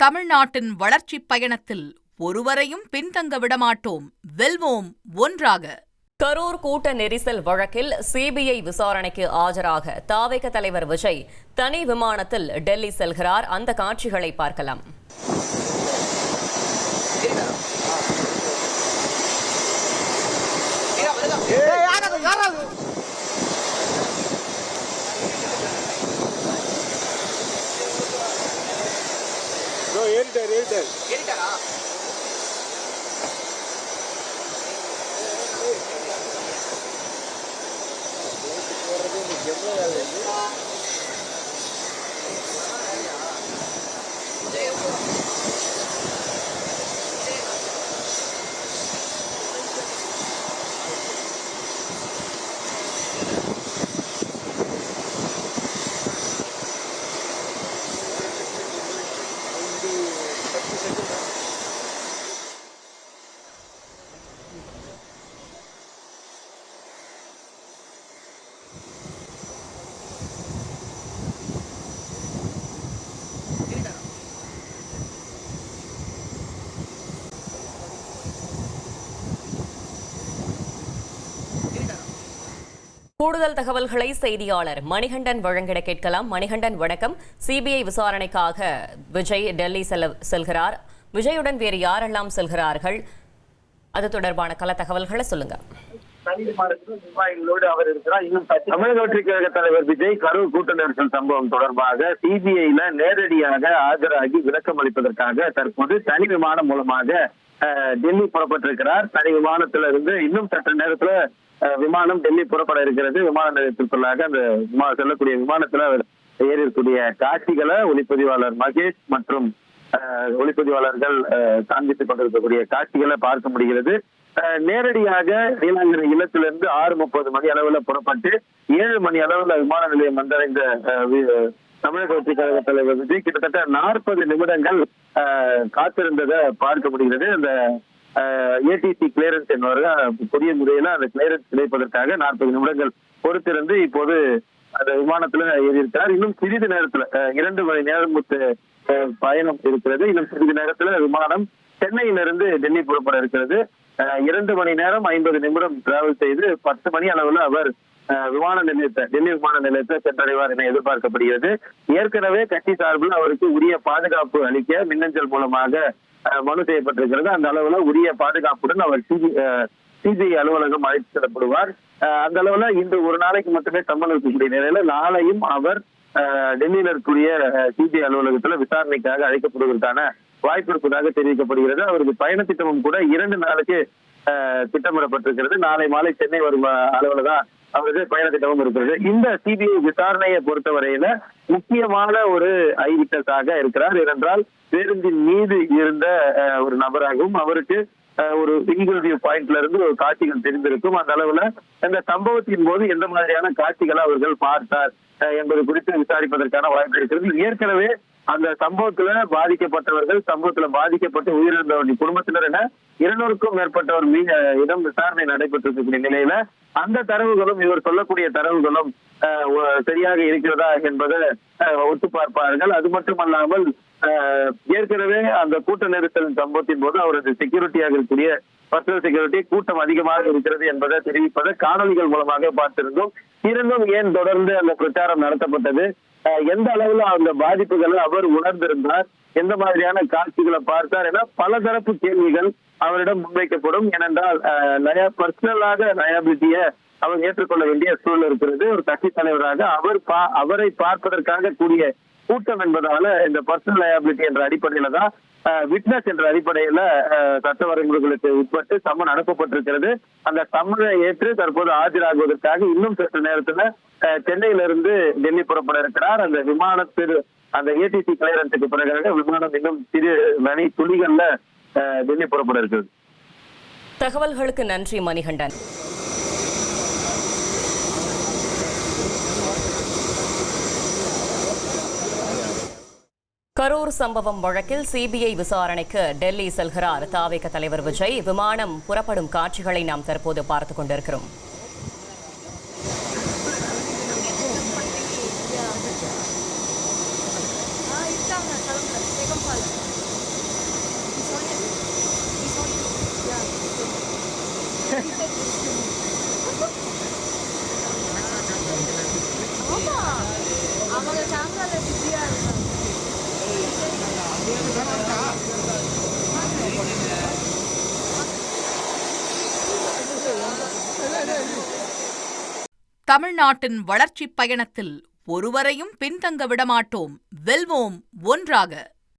தமிழ்நாட்டின் வளர்ச்சிப் பயணத்தில் ஒருவரையும் பின்தங்க விடமாட்டோம், வெல்வோம் ஒன்றாக. கரூர் கூட்ட நெரிசல் வழக்கில் சிபிஐ விசாரணைக்கு ஆஜராக தாவேக தலைவர் விஜய் தனி விமானத்தில் டெல்லி செல்கிறார். அந்த காட்சிகளை பார்க்கலாம். கூடுதல் தகவல்களை செய்தியாளர் மணிகண்டன் வழங்கிட கேட்கலாம். மணிகண்டன், வணக்கம். சிபிஐ விசாரணைக்காக விஜய் டெல்லி செல்கிறார். விஜயுடன் வேறு யாரெல்லாம் செல்கிறார்கள்? அது தொடர்பான கள தகவல்களை சொல்லுங்க. அவர் இருக்கிறார். இன்னும் தமிழக வெற்றி கழக தலைவர் விஜய் கரூர் கூட்ட நெரிசல் சம்பவம் தொடர்பாக சிபிஐல நேரடியாக ஆஜராகி விளக்கம் அளிப்பதற்காக தற்போது தனி விமானம் மூலமாக டெல்லி புறப்பட்டிருக்கிறார். தனி விமானத்திலிருந்து இன்னும் சற்று நேரத்துல விமானம் டெல்லி புறப்பட இருக்கிறது. விமான நிலையத்திற்குள்ளாக அந்த செல்லக்கூடிய விமானத்துல ஏறி இருக்கக்கூடிய காட்சிகளை ஒளிப்பதிவாளர் மகேஷ் மற்றும் ஒளிப்பதிவாளர்கள் காண்பித்துக் கொண்டிருக்கக்கூடிய காட்சிகளை பார்க்க முடிகிறது. நேரடியாக நீலாங்கரை இல்லத்திலிருந்து 6:30 மணி அளவுல புறப்பட்டு 7 மணி அளவுல விமான நிலையம் வந்தடைந்த தமிழக வெற்றி கழக தலைவர் விஜய் கிட்டத்தட்ட 40 நிமிடங்கள் காத்திருந்ததை பார்க்க முடிகிறது. அந்த ஏடிசி கிளியரன்ஸ் என்பவர்கள் புதிய முறையில அந்த கிளியரன்ஸ் கிடைப்பதற்காக 40 நிமிடங்கள் பொறுத்திருந்து இப்போது அந்த விமானத்துல ஏறியிருக்கிறார். இன்னும் சிறிது நேரத்துல 2 மணி நேரம் பயணம் இருக்கிறது. இன்னும் சிறிது நேரத்துல விமானம் சென்னையிலிருந்து டெல்லி புறப்பட இருக்கிறது. 2 மணி நேரம் 50 நிமிடம் டிராவல் செய்து 10 மணி அளவுல அவர் டெல்லி விமான நிலையத்தை சென்றடைவார் என எதிர்பார்க்கப்படுகிறது. ஏற்கனவே கட்சி சார்பில் அவருக்கு உரிய பாதுகாப்பு அளிக்க மின்னஞ்சல் மூலமாக மனு செய்யப்பட்டிருக்கிறது. அந்த அளவுல உரிய பாதுகாப்புடன் அவர் சிபிஐ அலுவலகம் அழைத்து செல்லப்படுவார். அந்த அளவுல இன்று ஒரு நாளைக்கு மட்டுமே சம்பளம் இருக்கக்கூடிய நிலையில நாளையும் அவர் டெல்லியில இருக்கக்கூடிய சிபிஐ அலுவலகத்துல விசாரணைக்காக அழைக்கப்படுவதற்கான வாய்ப்பு இருப்பதாக தெரிவிக்கப்படுகிறது. அவருக்கு பயண திட்டமும் கூட 2 நாளுக்கு திட்டமிடப்பட்டிருக்கிறது. நாளை மாலை சென்னை வரும் அளவுலதான் அவருக்கு பயண திட்டமும் இருக்கிறது. இந்த சிபிஐ விசாரணையை பொறுத்தவரையில முக்கியமான ஒரு ஐ விட்னஸாக இருக்கிறார். ஏனென்றால் பேருந்தின் மீது இருந்த ஒரு நபராகவும் அவருக்கு ஒரு இன்க்ளூசிவ் பாயிண்ட்ல இருந்து ஒரு காட்சிகள் தெரிந்திருக்கும். அந்த அளவுல இந்த சம்பவத்தின் போது எந்த மாதிரியான காட்சிகளை அவர்கள் பார்த்தார் என்பது குறித்து விசாரிப்பதற்கான வாய்ப்பு இருக்கிறது. ஏற்கனவே அந்த சம்பவத்துல பாதிக்கப்பட்டவர்கள், சம்பவத்துல பாதிக்கப்பட்டு உயிரிழந்தவர்கள் குடும்பத்தினர் என 200க்கும் மேற்பட்டவர் இடம் விசாரணை நடைபெற்றிருக்கக்கூடிய நிலையில அந்த தரவுகளும் இவர் சொல்லக்கூடிய தரவுகளும் சரியாக இருக்கிறதா என்பதை ஒத்து பார்ப்பார்கள். அது மட்டுமல்லாமல் ஏற்கனவே அந்த கூட்ட நெரிசல் சம்பவத்தின் போது அவரது செக்யூரிட்டியாக இருக்கக்கூடிய பர்சனல் செக்யூரிட்டி கூட்டம் அதிகமாக இருக்கிறது என்பதை தெரிவிப்பதை காணொலிகள் மூலமாக பார்த்திருந்தோம். இருந்தும் ஏன் தொடர்ந்து அந்த பிரச்சாரம் நடத்தப்பட்டது, எந்த அளவுல அந்த பாதிப்புகளை அவர் உணர்ந்திருந்தார், எந்த மாதிரியான காட்சிகளை பார்த்தார் என பல தரப்பு கேள்விகள் அவரிடம் முன்வைக்கப்படும். ஏனென்றால் பர்சனலாக லயபிலிட்டிய அவர் ஏற்றுக்கொள்ள வேண்டிய சூழல் இருக்கிறது. ஒரு கட்சி தலைவராக அவரை பார்ப்பதற்காக கூடிய கூட்டம் என்பதால இந்த பர்சனல் லயபிலிட்டி என்ற அடிப்படையில தான் விட்னஸ் என்ற அடிப்படையில சட்ட வரைமுறைகளுக்கு உட்பட்டு சம்மன் அனுப்பப்பட்டிருக்கிறது. அந்த சம்மனை ஏற்று தற்போது ஆஜராகுவதற்காக இன்னும் சற்று நேரத்துல சென்னையிலிருந்து டெல்லி புறப்பட இருக்கிறார். அந்த விமானத்தில் அந்த ஏடிசி கிளியரன்ஸுக்கு பிறகு விமானம் இன்னும் சிறு மணி துளிகள்ல டெல்லி புறப்பட இருக்கிறது. தகவல்களுக்கு நன்றி மணிகண்டன். கரூர் சம்பவம் வழக்கில் சிபிஐ விசாரணைக்கு டெல்லி செல்கிறார் தாவேக தலைவர் விஜய். விமானம் புறப்படும் காட்சிகளை நாம் தற்போது பார்த்துக் கொண்டிருக்கிறோம். இருக்காங்க கிளம்புற அவங்க கேமரால பிஸியா இருக்காங்க. தமிழ்நாட்டின் வளர்ச்சிப் பயணத்தில் ஒருவரையும் பின்தங்க விடமாட்டோம். வெல்வோம் ஒன்றாக.